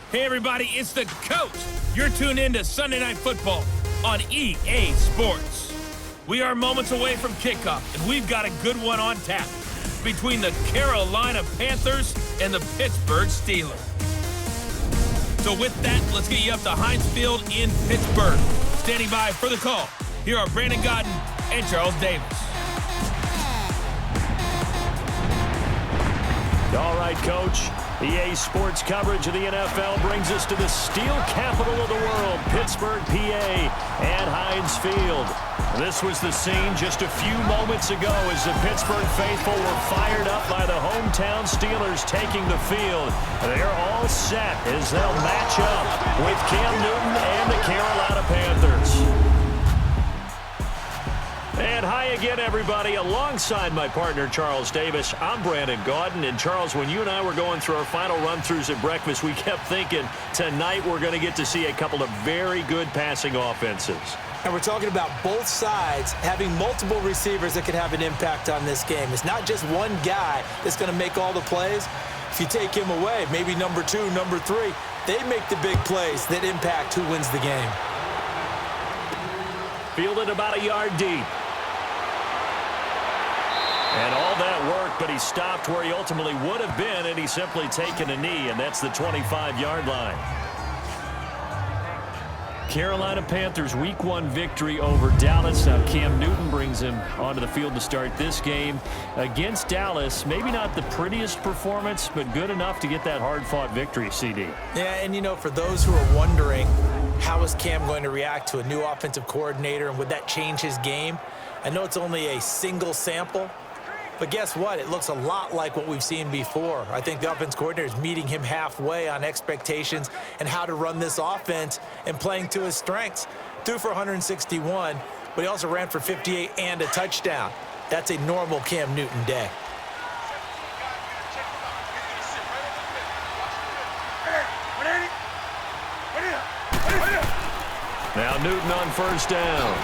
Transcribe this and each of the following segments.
Hey everybody, it's the coach. You're tuned in to Sunday Night Football on EA Sports. We are moments away from kickoff, and we've got a good one on tap between the Carolina Panthers and the Pittsburgh Steelers. So with that, let's get you up to HEINZ Field in Pittsburgh. Standing by for the call, here are Brandon Godden and Charles Davis. All right, Coach. EA Sports coverage of the NFL brings us to the steel capital of the world, Pittsburgh, PA, and HEINZ Field. This was the scene just a few moments ago as the Pittsburgh faithful were fired up by the hometown Steelers taking the field. They're all set as they'll match up with Cam Newton and the Carolina Panthers. And hi again, everybody. Alongside my partner, Charles Davis, I'm Brandon Godden. And Charles, when you and I were going through our final run-throughs at breakfast, we kept thinking tonight we're going to get to see a couple of very good passing offenses. And we're talking about both sides having multiple receivers that could have an impact on this game. It's not just one guy that's going to make all the plays. If you take him away, maybe number 2, number 3, they make the big plays that impact who wins the game. Fielded about a yard deep. And all that work, but he stopped where he ultimately would have been, and he's simply taken a knee, and that's the 25-yard line. Carolina Panthers Week 1 victory over Dallas. Now Cam Newton brings him onto the field to start this game against Dallas. Maybe not the prettiest performance, but good enough to get that hard-fought victory, CD. Yeah, and you know, for those who are wondering how is Cam going to react to a new offensive coordinator and would that change his game, I know it's only a single sample, but guess what? It looks a lot like what we've seen before. I think the offense coordinator is meeting him halfway on expectations and how to run this offense and playing to his strengths. Threw for 161, but he also ran for 58 and a touchdown. That's a normal Cam Newton day. Now Newton on first down.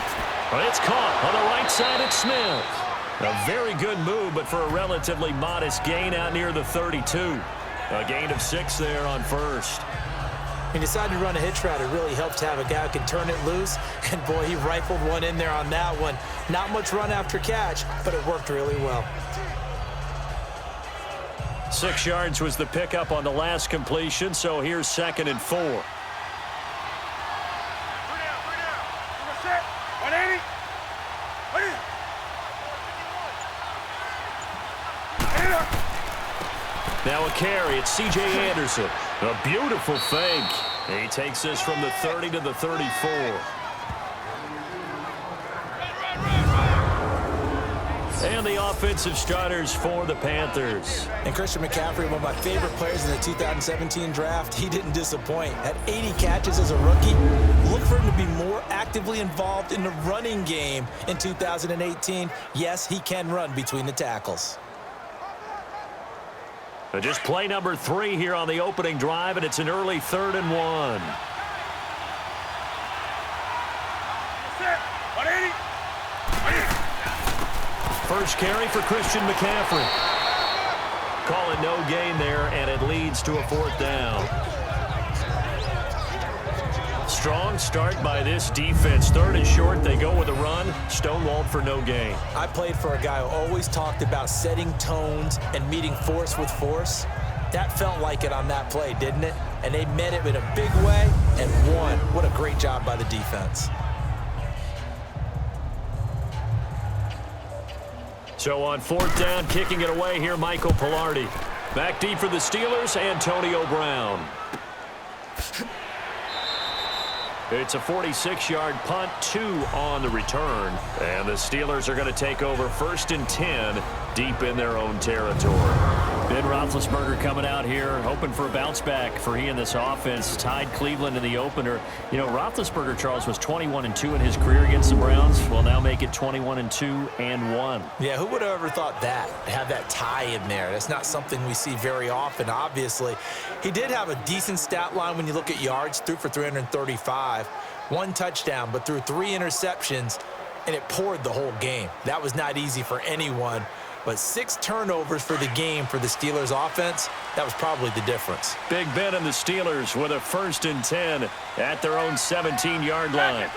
But it's caught on the right side at Smith. A very good move, but for a relatively modest gain out near the 32. A gain of 6 there on first. He decided to run a hitch route. It really helps to have a guy who can turn it loose. And, boy, he rifled one in there on that one. Not much run after catch, but it worked really well. 6 yards was the pickup on the last completion, so here's 2nd and 4. Now a carry, it's C.J. Anderson. A beautiful fake. He takes this from the 30 to the 34. And the offensive starters for the Panthers. And Christian McCaffrey, one of my favorite players in the 2017 draft, he didn't disappoint. Had 80 catches as a rookie. Look for him to be more actively involved in the running game in 2018. Yes, he can run between the tackles. Just play number 3 here on the opening drive, and it's an early 3rd and 1. First carry for Christian McCaffrey. Call it no gain there, and it leads to a 4th down. Strong start by this defense. 3rd and short, they go with a run. Stonewalled for no gain. I played for a guy who always talked about setting tones and meeting force with force. That felt like it on that play, didn't it? And they met it in a big way and won. What a great job by the defense. So on 4th down, kicking it away here, Michael Pilardi. Back deep for the Steelers, Antonio Brown. It's a 46-yard punt, 2 on the return. And the Steelers are going to take over 1st and 10 deep in their own territory. Ben Roethlisberger coming out here, hoping for a bounce back for he and this offense. Tied Cleveland in the opener. You know, Roethlisberger, Charles, was 21-2 in his career against the Browns. Will now make it 21-2 and 1. Yeah, who would have ever thought that? Have that tie in there. That's not something we see very often, obviously. He did have a decent stat line when you look at yards. Threw for 335. 1 touchdown, but threw 3 interceptions, and it poured the whole game. That was not easy for anyone but 6 turnovers for the game for the Steelers offense, that was probably the difference. Big Ben and the Steelers with a 1st and 10 at their own 17-yard line.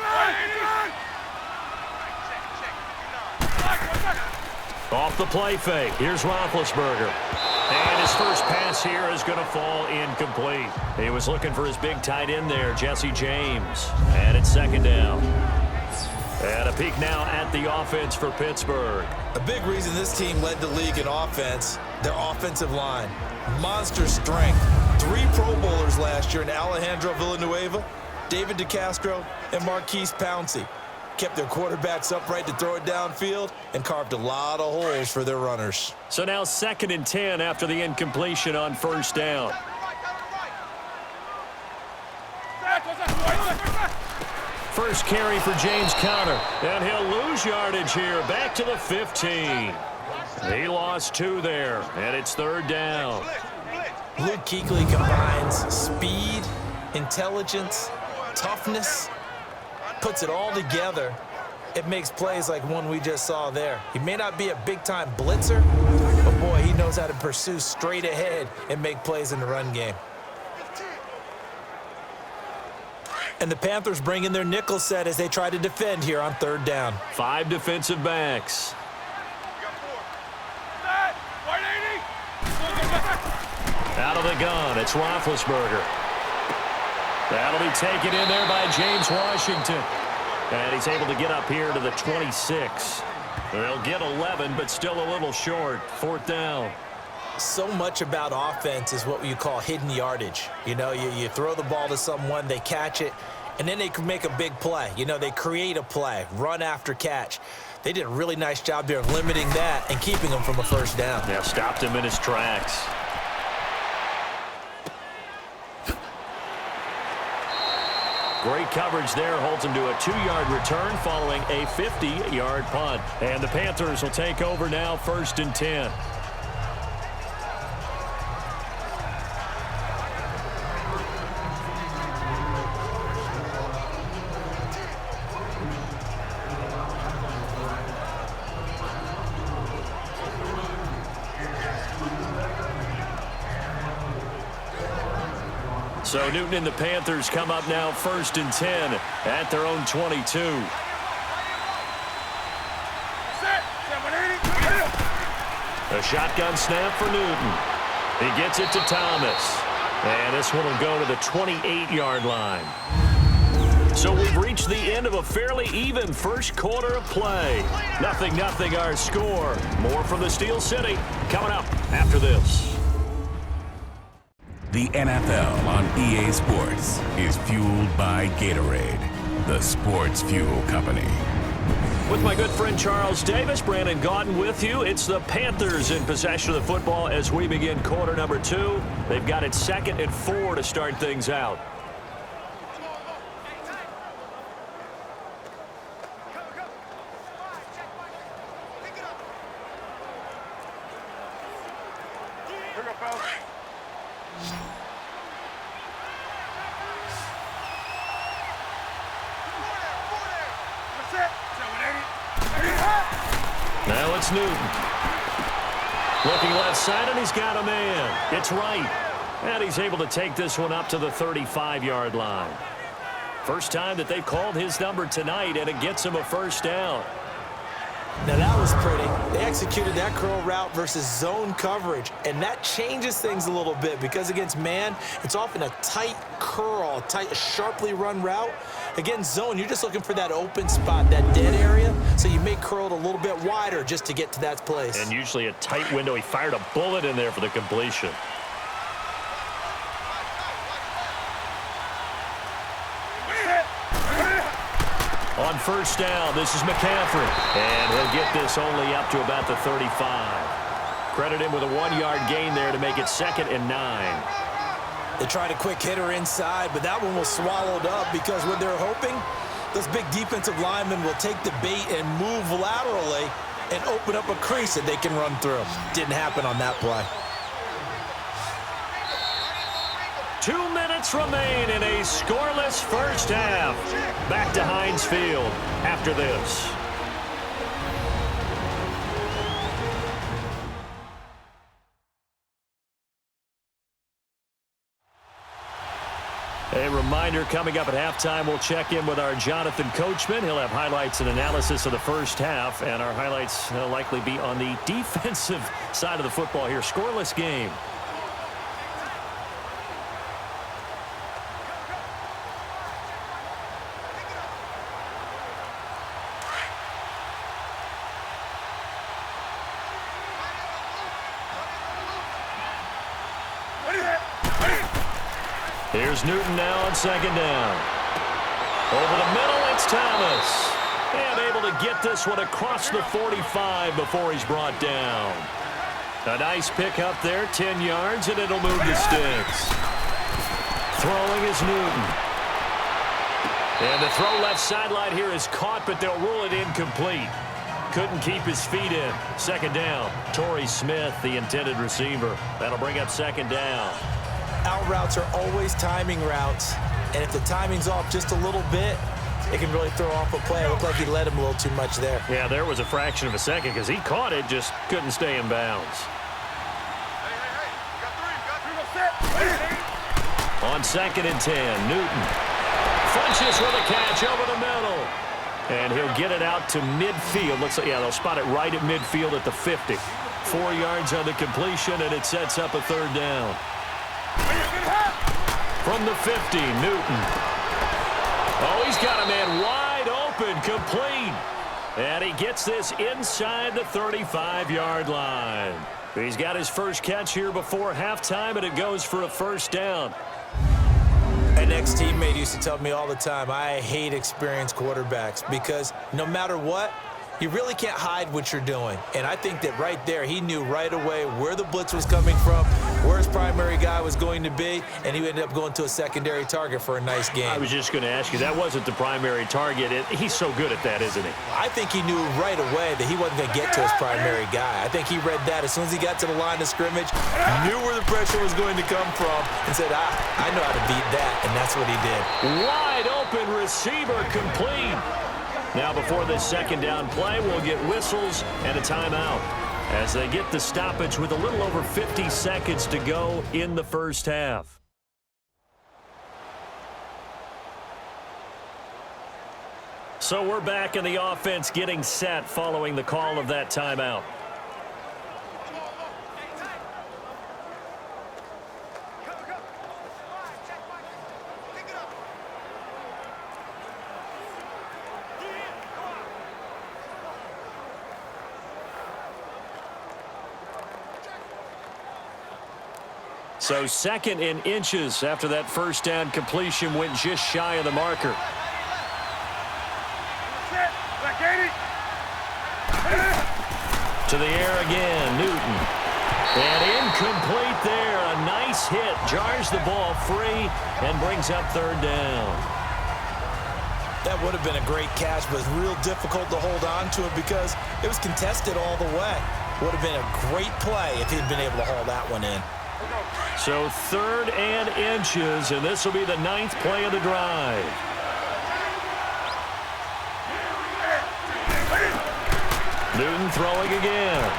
Off the play fake. Here's Roethlisberger. And his first pass here is going to fall incomplete. He was looking for his big tight end there, Jesse James. And it's 2nd down. And a peek now at the offense for Pittsburgh. A big reason this team led the league in offense, their offensive line. Monster strength. 3 Pro Bowlers last year in Alejandro Villanueva, David DeCastro, and Marquise Pouncey. Kept their quarterbacks upright to throw it downfield and carved a lot of holes for their runners. So now 2nd and 10 after the incompletion on 1st down. First carry for James Conner, and he'll lose yardage here, back to the 15. He lost 2 there, and it's 3rd down. Luke Kuechly combines speed, intelligence, toughness, puts it all together. It makes plays like one we just saw there. He may not be a big-time blitzer, but boy, he knows how to pursue straight ahead and make plays in the run game. And the Panthers bring in their nickel set as they try to defend here on 3rd down. 5 defensive backs. Out of the gun, it's Roethlisberger. That'll be taken in there by James Washington. And he's able to get up here to the 26. They'll get 11, but still a little short. 4th down. So much about offense is what you call hidden yardage. You know, you throw the ball to someone, they catch it, and then they can make a big play. You know, they create a play, run after catch. They did a really nice job there of limiting that and keeping him from a 1st down. Yeah, stopped him in his tracks. Great coverage there, holds him to a 2-yard return following a 50-yard punt. And the Panthers will take over now, 1st and 10. So Newton and the Panthers come up now 1st and 10 at their own 22. A shotgun snap for Newton. He gets it to Thomas. And this one will go to the 28-yard line. So we've reached the end of a fairly even first quarter of play. 0-0 our score. More from the Steel City coming up after this. The NFL on EA Sports is fueled by Gatorade, the sports fuel company. With my good friend Charles Davis, Brandon Gaudin with you. It's the Panthers in possession of the football as we begin quarter number 2. They've got it 2nd and 4 to start things out. Now it's Newton. Looking left side, and he's got a man. It's right. And he's able to take this one up to the 35-yard line. First time that they've called his number tonight, and it gets him a 1st down. Now that was pretty. They executed that curl route versus zone coverage, and that changes things a little bit because against man, it's often a tight curl, tight, sharply run route. Against zone, you're just looking for that open spot, that dead area, so you may curl it a little bit wider just to get to that place. And usually a tight window. He fired a bullet in there for the completion. On 1st down, this is McCaffrey. And he'll get this only up to about the 35. Credit him with a 1-yard gain there to make it 2nd and 9. They tried a quick hitter inside, but that one was swallowed up because when they're hoping, those big defensive linemen will take the bait and move laterally and open up a crease that they can run through. Didn't happen on that play. 2 minutes remain in a scoreless first half. Back to HEINZ Field after this. A reminder, coming up at halftime, we'll check in with our Jonathan Coachman. He'll have highlights and analysis of the first half, and our highlights will likely be on the defensive side of the football here. Scoreless game. Here's Newton now on second down. Over the middle, it's Thomas. And able to get this one across the 45 before he's brought down. A nice pick up there, 10 yards, and it'll move the sticks. Throwing is Newton. And the throw left sideline here is caught, but they'll rule it incomplete. Couldn't keep his feet in. Second down. Torrey Smith, the intended receiver. That'll bring up second down. Out routes are always timing routes, and if the timing's off just a little bit, it can really throw off a play. It looked like he let him a little too much there. Yeah, there was a fraction of a second because he caught it, just couldn't stay in bounds. On second and 10, Newton flinches with a catch over the middle. And he'll get it out to midfield. Looks like, yeah, they'll spot it right at midfield at the 50. 4 yards on the completion, and it sets up a third down. From the 50, Newton. Oh, he's got a man wide open, complete. And he gets this inside the 35-yard line. He's got his first catch here before halftime, and it goes for a first down. An ex-teammate used to tell me all the time, I hate experienced quarterbacks because no matter what, you really can't hide what you're doing. And I think that right there, he knew right away where the blitz was coming from, where his primary guy was going to be, and he ended up going to a secondary target for a nice game. I was just going to ask you, that wasn't the primary target. He's so good at that, isn't he? I think he knew right away that he wasn't going to get to his primary guy. I think he read that as soon as he got to the line of scrimmage, knew where the pressure was going to come from, and said, I know how to beat that, and that's what he did. Wide open receiver, complete. Now before this second down play, we'll get whistles and a timeout as they get the stoppage with a little over 50 seconds to go in the first half. So we're back in the offense getting set following the call of that timeout. So second in inches after that first down completion went just shy of the marker. To the air again, Newton. And incomplete there. A nice hit. Jars the ball free and brings up third down. That would have been a great catch, but it's real difficult to hold on to it because it was contested all the way. Would have been a great play if he'd been able to haul that one in. So third and inches, and this will be the 9th play of the drive. Newton throwing again.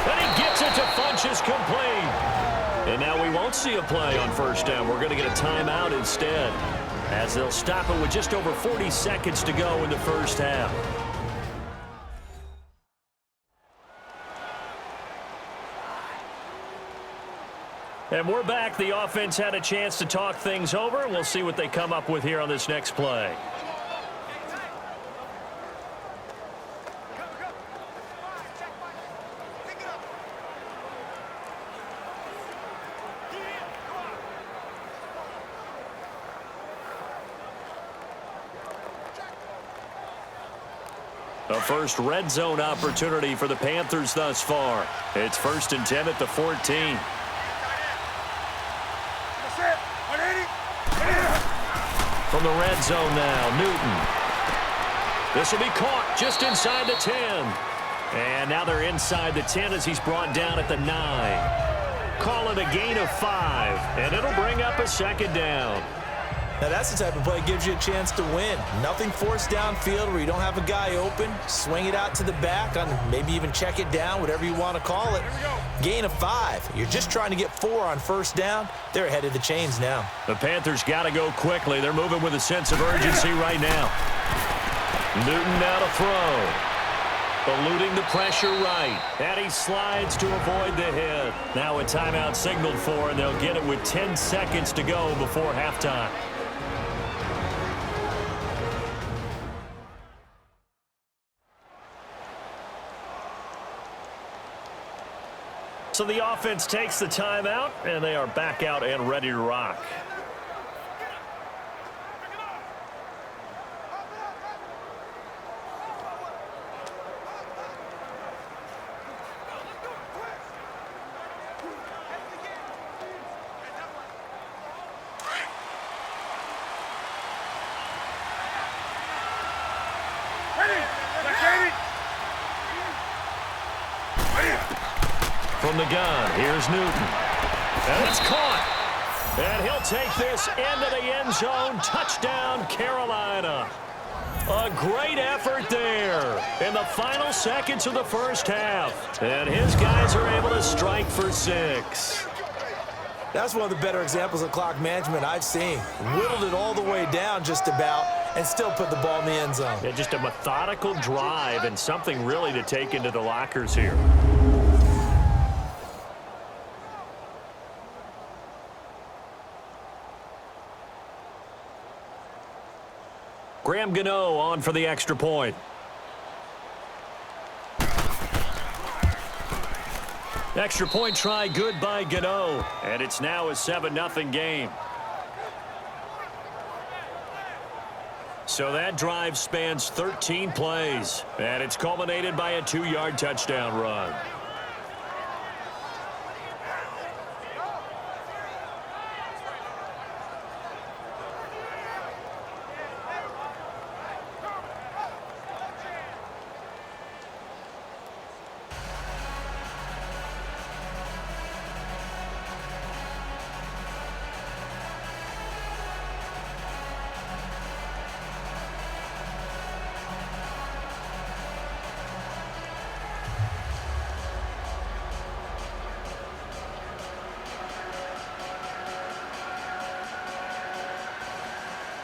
And he gets it to Funchess, complete. And now we won't see a play on first down. We're going to get a timeout instead, as they'll stop it with just over 40 seconds to go in the first half. And we're back. The offense had a chance to talk things over. We'll see what they come up with here on this next play. A first red zone opportunity for the Panthers thus far. It's 1st and 10 at the 14. From the red zone now, Newton. This will be caught just inside the 10. And now they're inside the 10 as he's brought down at the 9. Call it a gain of 5, and it'll bring up a second down. Now, that's the type of play that gives you a chance to win. Nothing forced downfield where you don't have a guy open. Swing it out to the back, on maybe even check it down, whatever you want to call it. Gain of 5. You're just trying to get 4 on first down. They're ahead of the chains now. The Panthers got to go quickly. They're moving with a sense of urgency right now. Newton now to throw. Eluding the pressure right. And he slides to avoid the hit. Now a timeout signaled for, and they'll get it with 10 seconds to go before halftime. So the offense takes the timeout, and they are back out and ready to rock. From the gun, here's Newton. And it's caught. And he'll take this into the end zone. Touchdown, Carolina. A great effort there in the final seconds of the first half. And his guys are able to strike for 6. That's one of the better examples of clock management I've seen. Whittled it all the way down just about and still put the ball in the end zone. Yeah, just a methodical drive and something really to take into the lockers here. Graham Gano on for the extra point. Extra point try good by Gano. And it's now a 7-0 game. So that drive spans 13 plays. And it's culminated by a 2-yard touchdown run.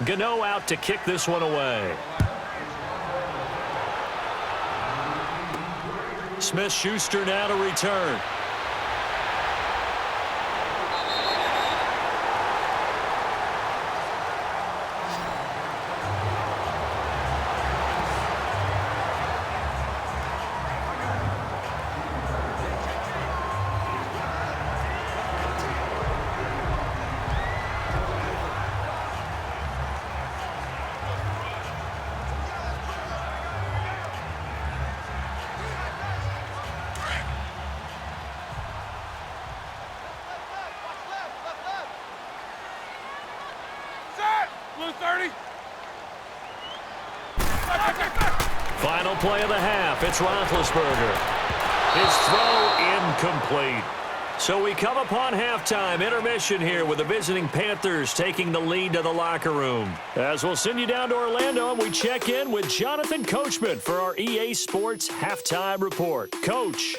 Gano out to kick this one away. Smith-Schuster now to return. Final play of the half. It's Roethlisberger. His throw incomplete. So we come upon halftime. Intermission here with the visiting Panthers taking the lead to the locker room. As we'll send you down to Orlando, and we check in with Jonathan Coachman for our EA Sports Halftime Report. Coach.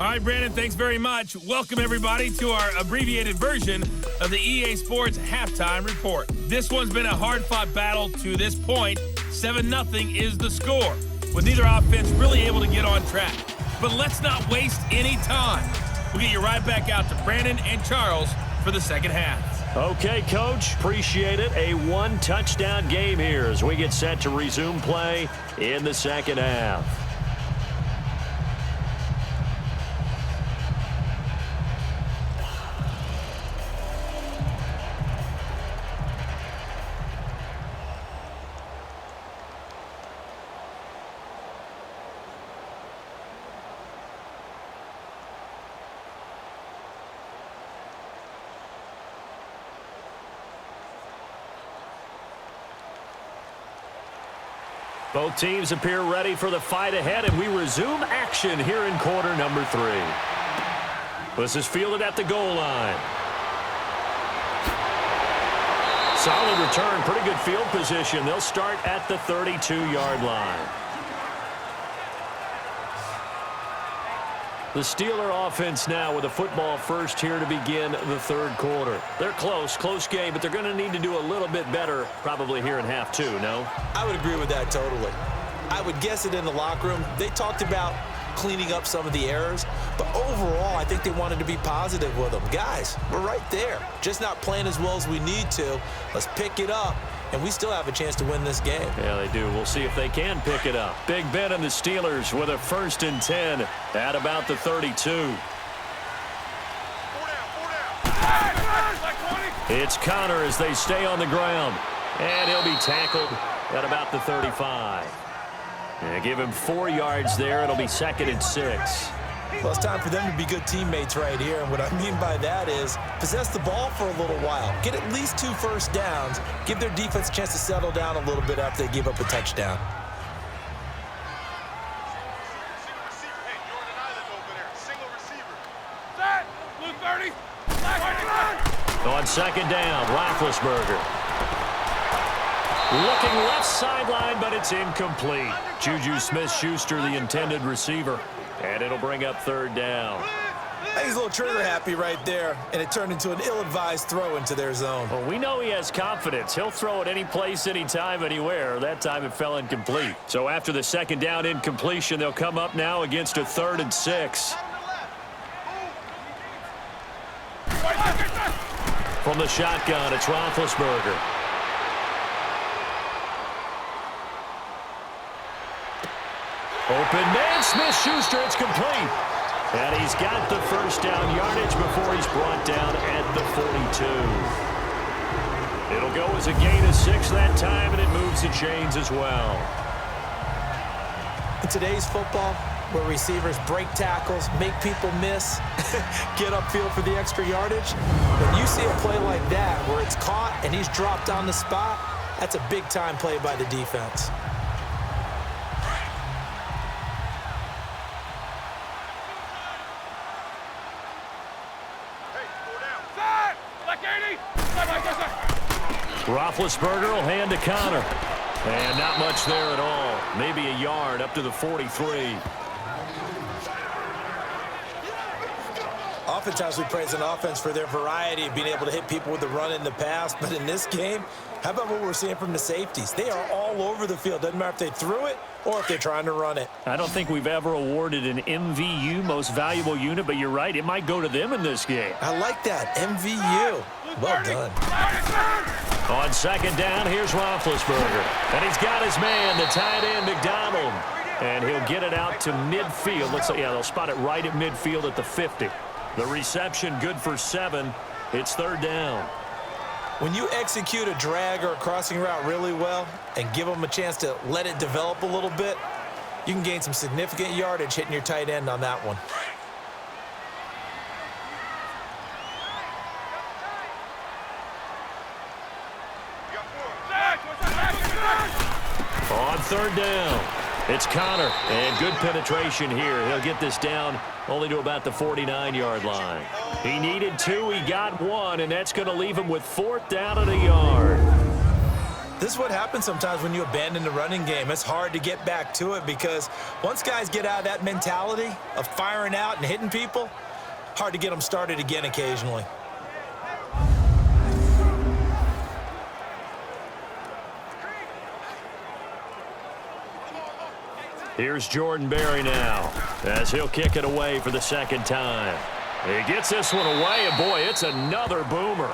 All right, Brandon, thanks very much. Welcome, everybody, to our abbreviated version of the EA Sports Halftime Report. This one's been a hard-fought battle to this point. 7-0 is the score, with neither offense really able to get on track. But let's not waste any time. We'll get you right back out to Brandon and Charles for the second half. Okay, Coach, appreciate it. A one-touchdown game here as we get set to resume play in the second half. Both teams appear ready for the fight ahead, and we resume action here in quarter number 3. This is fielded at the goal line. Solid return, pretty good field position. They'll start at the 32-yard line. The Steeler offense now with a football first here to begin the third quarter. They're close game, but they're going to need to do a little bit better probably here in half two, no? I would agree with that totally. I would guess it in the locker room. They talked about cleaning up some of the errors, but overall, I think they wanted to be positive with them. Guys, we're right there. Just not playing as well as we need to. Let's pick it up, and we still have a chance to win this game. Yeah, they do. We'll see if they can pick it up. Big Ben and the Steelers with a 1st and 10 at about the 32. It's Connor as they stay on the ground, and he'll be tackled at about the 35. Yeah, give him 4 yards there. It'll be 2nd and 6. Well, it's time for them to be good teammates right here. And what I mean by that is possess the ball for a little while. Get at least 2 first downs. Give their defense a chance to settle down a little bit after they give up a touchdown. On 2nd down, Roethlisberger. Looking left sideline, but it's incomplete. Juju Smith-Schuster, the intended receiver. And it'll bring up 3rd down. He's a little trigger happy right there, and it turned into an ill-advised throw into their zone. Well, we know he has confidence. He'll throw it any place, anytime, anywhere. That time it fell incomplete. So after the 2nd down incompletion, they'll come up now against a 3rd and 6. From the shotgun, it's Roethlisberger. Open man, Smith-Schuster, it's complete. And he's got the 1st down yardage before he's brought down at the 42. It'll go as a gain of 6 that time, and it moves the chains as well. In today's football, where receivers break tackles, make people miss, get upfield for the extra yardage, when you see a play like that where it's caught and he's dropped on the spot, that's a big-time play by the defense. Roethlisberger will hand to Connor. And not much there at all. Maybe a yard up to the 43. Oftentimes we praise an offense for their variety of being able to hit people with the run in the pass. But in this game, how about what we're seeing from the safeties? They are all over the field. Doesn't matter if they threw it or if they're trying to run it. I don't think we've ever awarded an MVU, most valuable unit, but you're right. It might go to them in this game. I like that. MVU. Well done. On 2nd down, here's Roethlisberger. And he's got his man, the tight end, McDonald. And he'll get it out to midfield. Looks like, yeah, they'll spot it right at midfield at the 50. The reception good for 7. It's 3rd down. When you execute a drag or a crossing route really well and give them a chance to let it develop a little bit, you can gain some significant yardage hitting your tight end on that one. On 3rd down, it's Connor, and good penetration here. He'll get this down only to about the 49-yard line. He needed 2, he got 1, and that's going to leave him with 4th down and a yard. This is what happens sometimes when you abandon the running game. It's hard to get back to it because once guys get out of that mentality of firing out and hitting people, hard to get them started again occasionally. Here's Jordan Berry now as he'll kick it away for the 2nd time. He gets this one away, and boy, it's another boomer.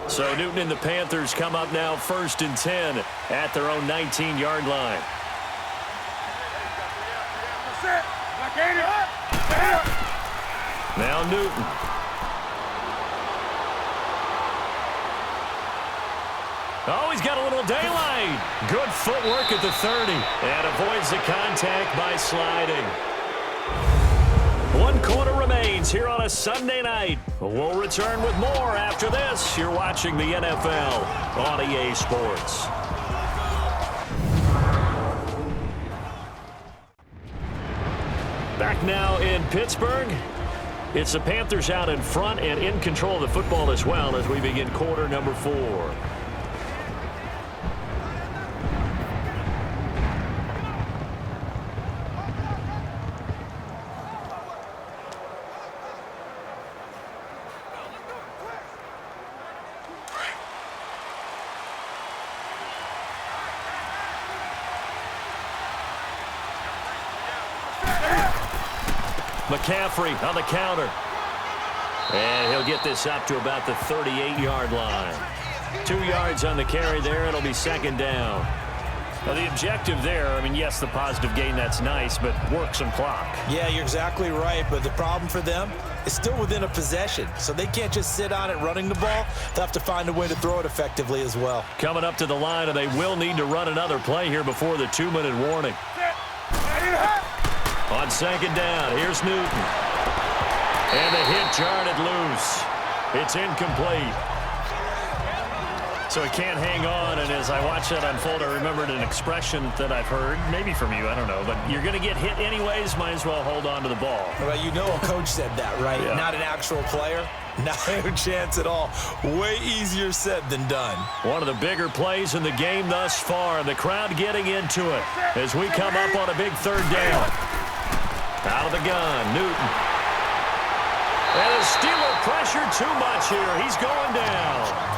So Newton and the Panthers come up now 1st and 10 at their own 19-yard line. Now Newton. Oh, he's got a little daylight. Good footwork at the 30 and avoids the contact by sliding. One quarter remains here on a Sunday night. We'll return with more after this. You're watching the NFL on EA Sports. Back now in Pittsburgh. It's the Panthers out in front and in control of the football as well as we begin quarter number 4. McCaffrey on the counter. And he'll get this up to about the 38-yard line. 2 yards on the carry there. It'll be second down. Now, the objective there, I mean, yes, the positive gain, that's nice, but work some clock. Yeah, you're exactly right, but the problem for them is still within a possession, so they can't just sit on it running the ball. They'll have to find a way to throw it effectively as well. Coming up to the line, and they will need to run another play here before the 2-minute warning. On second down, here's Newton. And the hit jarred it loose. It's incomplete. So he can't hang on, and as I watch that unfold, I remembered an expression that I've heard, maybe from you, I don't know, but you're going to get hit anyways, might as well hold on to the ball. Well, you know a coach said that, right? Yeah. Not an actual player. Not a chance at all. Way easier said than done. One of the bigger plays in the game thus far, and the crowd getting into it as we come up on a big third down. Out of the gun, Newton. And the Steeler pressure too much here. He's going down.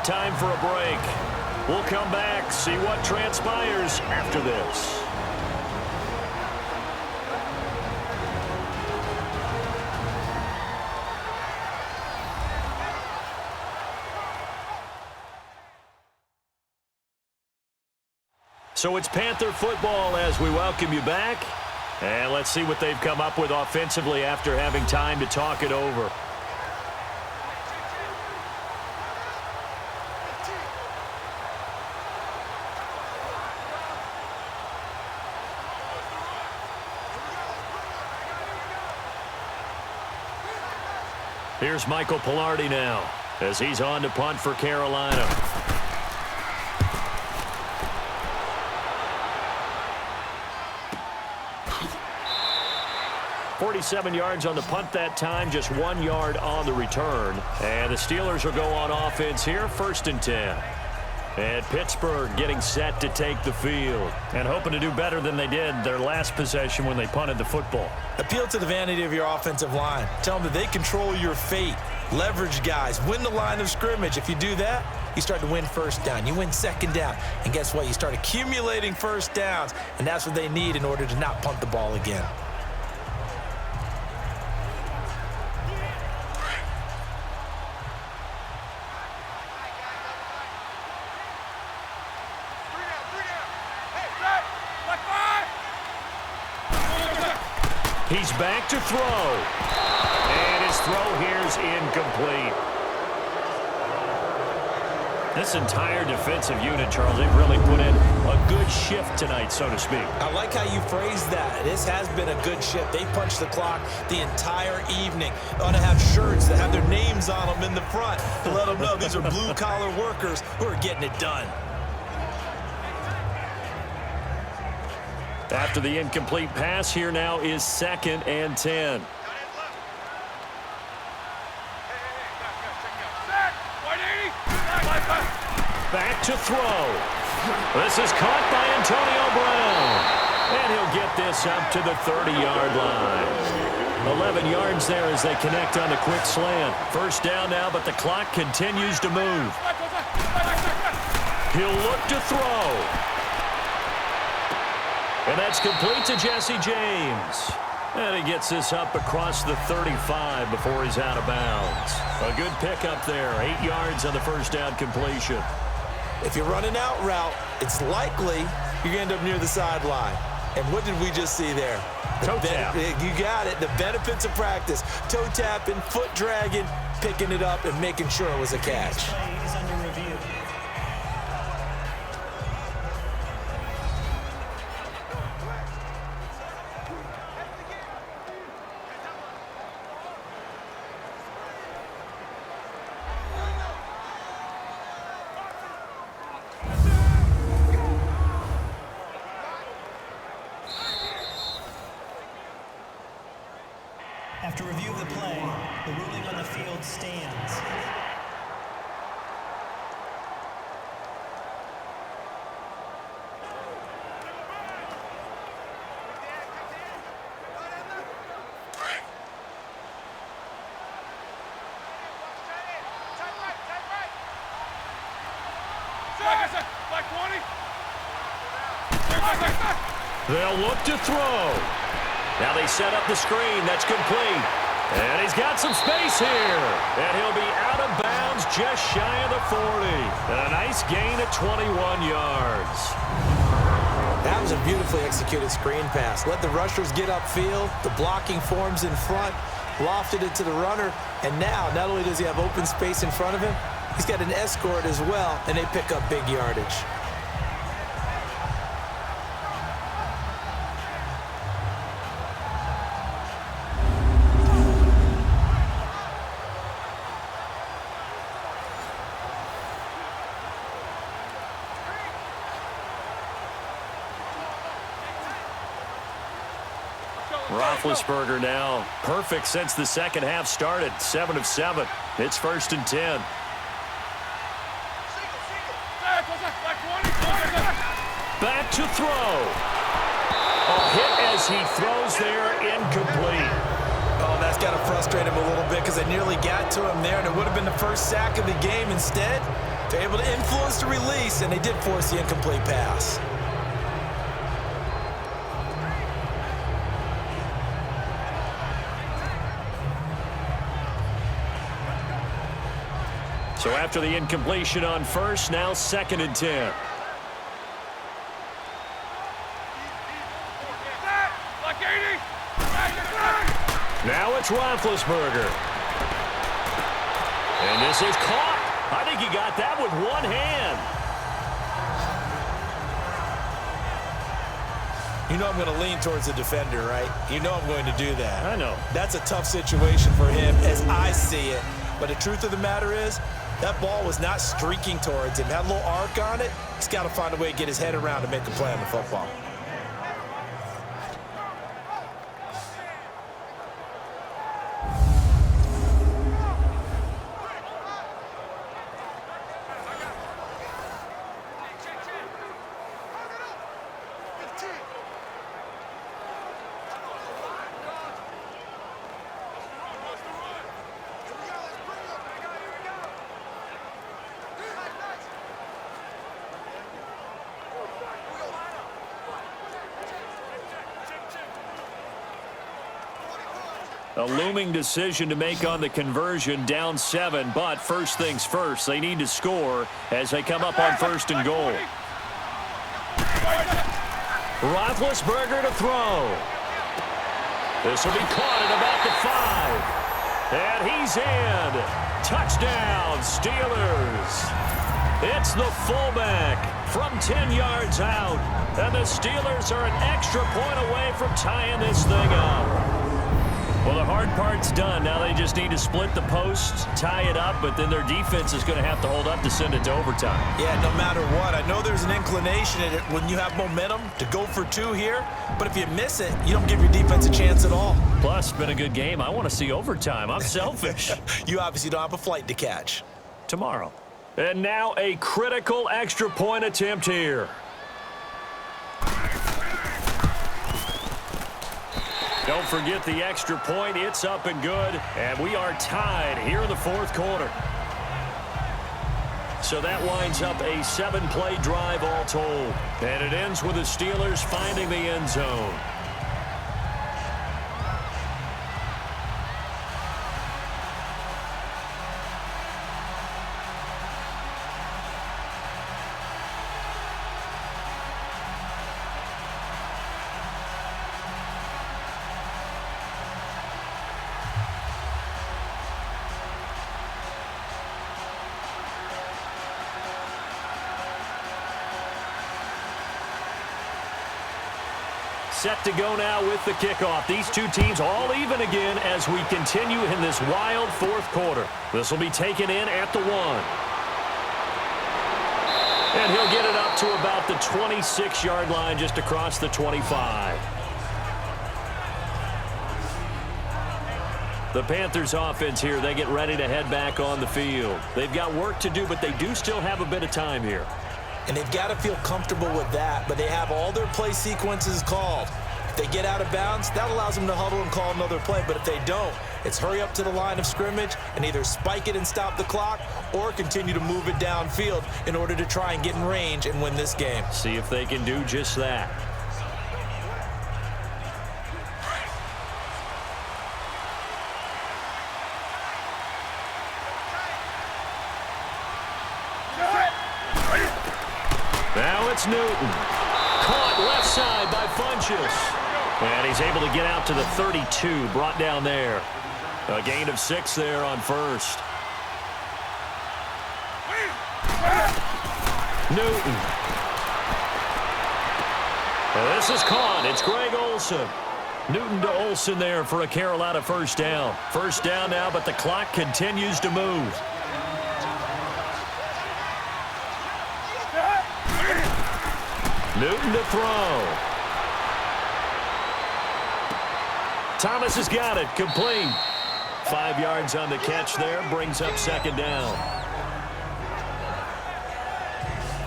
Time for a break. We'll come back, see what transpires after this. So it's Panther football as we welcome you back. And let's see what they've come up with offensively after having time to talk it over. Here's Michael Pilardi now as he's on to punt for Carolina. .47 yards on the punt that time, just 1 yard on the return. And the Steelers will go on offense here, 1st and 10. And Pittsburgh getting set to take the field and hoping to do better than they did their last possession when they punted the football. Appeal to the vanity of your offensive line. Tell them that they control your fate. Leverage guys. Win the line of scrimmage. If you do that, you start to win first down. You win second down. And guess what? You start accumulating first downs. And that's what they need in order to not punt the ball again. He's back to throw. And his throw here's incomplete. This entire defensive unit, Charles, they've really put in a good shift tonight, so to speak. I like how you phrased that. This has been a good shift. They punched the clock the entire evening. They ought to have shirts that have their names on them in the front to let them know these are blue-collar workers who are getting it done. After the incomplete pass, here now is 2nd and 10. Back to throw. This is caught by Antonio Brown. And he'll get this up to the 30-yard line. 11 yards there as they connect on the quick slant. 1st down now, but the clock continues to move. He'll look to throw. And that's complete to Jesse James. And he gets this up across the 35 before he's out of bounds. A good pickup there. 8 yards on the 1st down completion. If you're running out route, it's likely you're going to end up near the sideline. And what did we just see there? Toe tap. You got it. The benefits of practice. Toe tapping, foot dragging, picking it up, and making sure it was a catch. field stands. They'll look to throw. Now they set up the screen. That's complete. And he's got some space here. And he'll be out of bounds just shy of the 40. And a nice gain at 21 yards. That was a beautifully executed screen pass. Let the rushers get upfield. The blocking forms in front. Lofted it to the runner. And now, not only does he have open space in front of him, he's got an escort as well, and they pick up big yardage. Roethlisberger now perfect since the second half started. 7 of 7. It's 1st and 10. Back to throw. A hit as he throws there, incomplete. Oh, that's got to frustrate him a little bit because they nearly got to him there, and it would have been the first sack of the game. Instead, they're able to influence the release, and they did force the incomplete pass. So after the incompletion on first, now 2nd and 10. Now it's Roethlisberger. And this is caught. I think he got that with one hand. You know I'm going to lean towards the defender, right? You know I'm going to do that. I know. That's a tough situation for him as I see it. But the truth of the matter is, that ball was not streaking towards him. Had a little arc on it. He's got to find a way to get his head around to make a play on the football. A looming decision to make on the conversion, down 7, but first things first, they need to score as they come up on 1st and goal. Roethlisberger to throw. This will be caught at about the 5. And he's in. Touchdown, Steelers. It's the fullback from 10 yards out. And the Steelers are an extra point away from tying this thing up. Well, the hard part's done. Now they just need to split the posts, tie it up, but then their defense is going to have to hold up to send it to overtime. Yeah, no matter what. I know there's an inclination in it when you have momentum to go for 2 here, but if you miss it, you don't give your defense a chance at all. Plus, it's been a good game. I want to see overtime. I'm selfish. You obviously don't have a flight to catch. Tomorrow. And now a critical extra point attempt here. Don't forget the extra point. It's up and good. And we are tied here in the 4th quarter. So that winds up a 7-play drive all told. And it ends with the Steelers finding the end zone. Set to go now with the kickoff. These two teams all even again as we continue in this wild 4th quarter. This will be taken in at the 1. And he'll get it up to about the 26-yard line just across the 25. The Panthers offense here, they get ready to head back on the field. They've got work to do, but they do still have a bit of time here. And they've got to feel comfortable with that, but they have all their play sequences called. If they get out of bounds, that allows them to huddle and call another play. But if they don't, it's hurry up to the line of scrimmage and either spike it and stop the clock or continue to move it downfield in order to try and get in range and win this game. See if they can do just that. Now it's Newton. Caught left side by Funchess. And he's able to get out to the 32, brought down there. A gain of 6 there on first. Newton. And this is caught. It's Greg Olsen. Newton to Olsen there for a Carolina first down. First down now, but the clock continues to move. Newton to throw. Thomas has got it. Complete. 5 yards on the catch there. Brings up second down.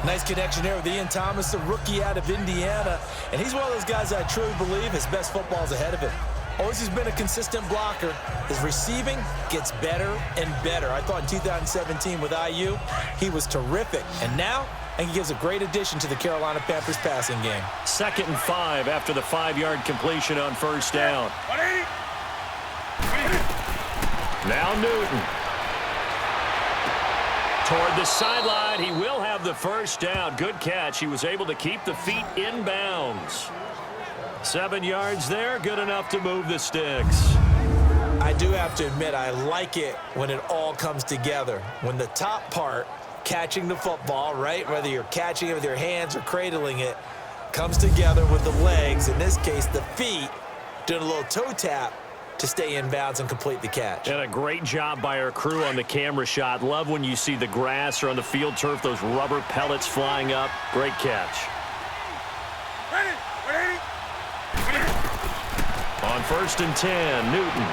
Nice connection there with Ian Thomas, the rookie out of Indiana. And he's one of those guys I truly believe his best football is ahead of him. Always has been a consistent blocker. His receiving gets better and better. I thought in 2017 with IU, he was terrific. And now, I think he gives a great addition to the Carolina Panthers passing game. 2nd and 5 after the 5-yard completion on first down. Now Newton. Toward the sideline, he will have the first down. Good catch. He was able to keep the feet in bounds. 7 yards there, good enough to move the sticks. I do have to admit, I like it when it all comes together. When the top part, catching the football, right, whether you're catching it with your hands or cradling it, comes together with the legs, in this case the feet, doing a little toe tap to stay in bounds and complete the catch. And a great job by our crew on the camera shot. Love when you see the grass or on the field turf, those rubber pellets flying up. Great catch. On 1st and 10, Newton.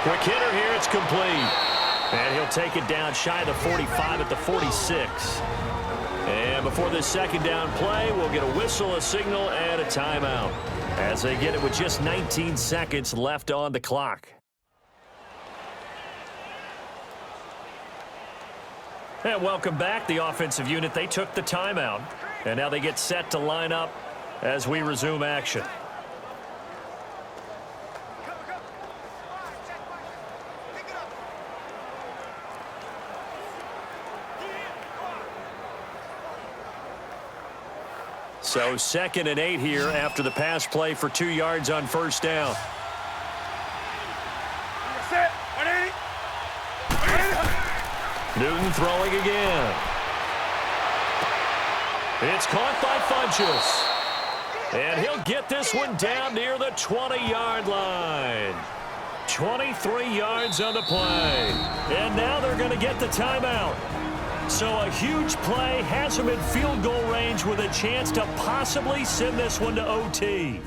Quick hitter here, it's complete. And he'll take it down shy of the 45 at the 46. And before this second down play, we'll get a whistle, a signal, and a timeout as they get it with just 19 seconds left on the clock. And welcome back. The offensive unit, they took the timeout. And now they get set to line up as we resume action. So 2nd and 8 here after the pass play for 2 yards on first down. Newton throwing again. It's caught by Funchess. And he'll get this one down near the 20-yard line. 23 yards on the play. And now they're going to get the timeout. So a huge play has him in field goal range with a chance to possibly send this one to OT.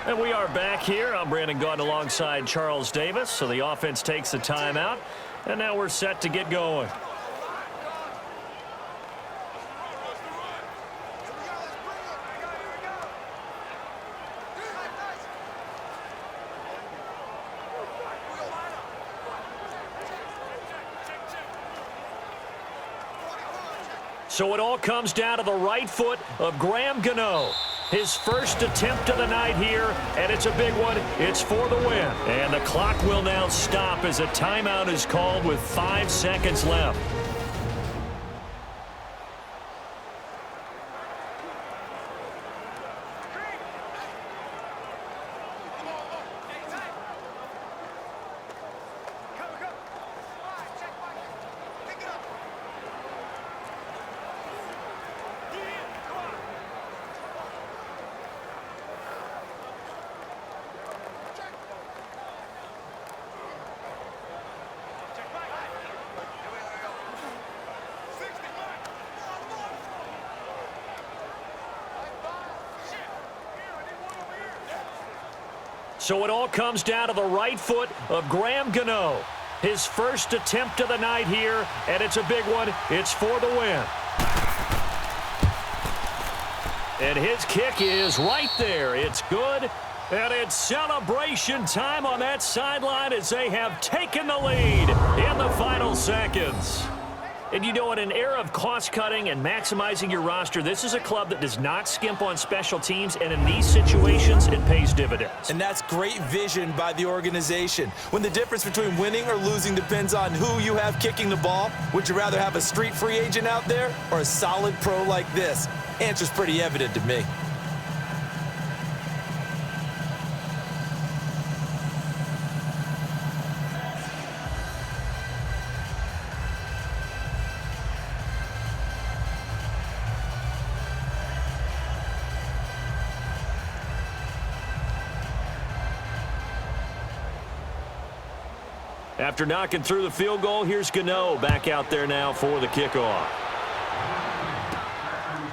And we are back here. I'm Brandon Gaunt alongside Charles Davis. So the offense takes a timeout. And now we're set to get going. So it all comes down to the right foot of Graham Gano. His first attempt of the night here, and it's a big one. It's for the win. And the clock will now stop as a timeout is called with 5 seconds left. So it all comes down to the right foot of Graham Gano. His first attempt of the night here, and it's a big one. It's for the win. And his kick is right there. It's good. And it's celebration time on that sideline as they have taken the lead in the final seconds. And you know, in an era of cost-cutting and maximizing your roster, this is a club that does not skimp on special teams, and in these situations, it pays dividends. And that's great vision by the organization. When the difference between winning or losing depends on who you have kicking the ball, would you rather have a street free agent out there or a solid pro like this? Answer's pretty evident to me. After knocking through the field goal, here's Gano back out there now for the kickoff.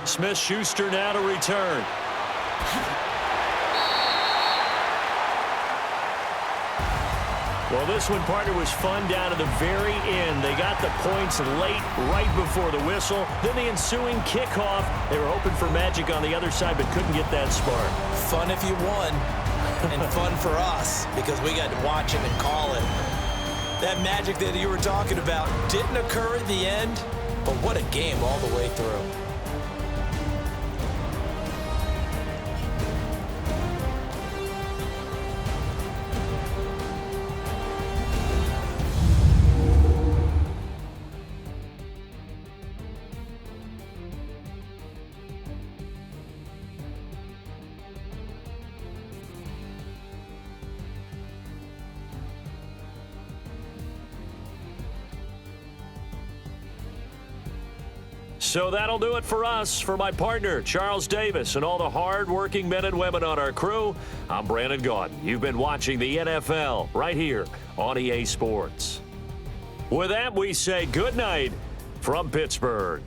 Smith-Schuster now to return. Well, this one, partner, was fun down to the very end. They got the points late, right before the whistle. Then the ensuing kickoff. They were hoping for magic on the other side, but couldn't get that spark. Fun if you won, and fun for us because we got to watch it and call it. That magic that you were talking about didn't occur at the end, but what a game all the way through. So that'll do it for us. For my partner, Charles Davis, and all the hard-working men and women on our crew, I'm Brandon Gaudin. You've been watching the NFL right here on EA Sports. With that, we say good night from Pittsburgh.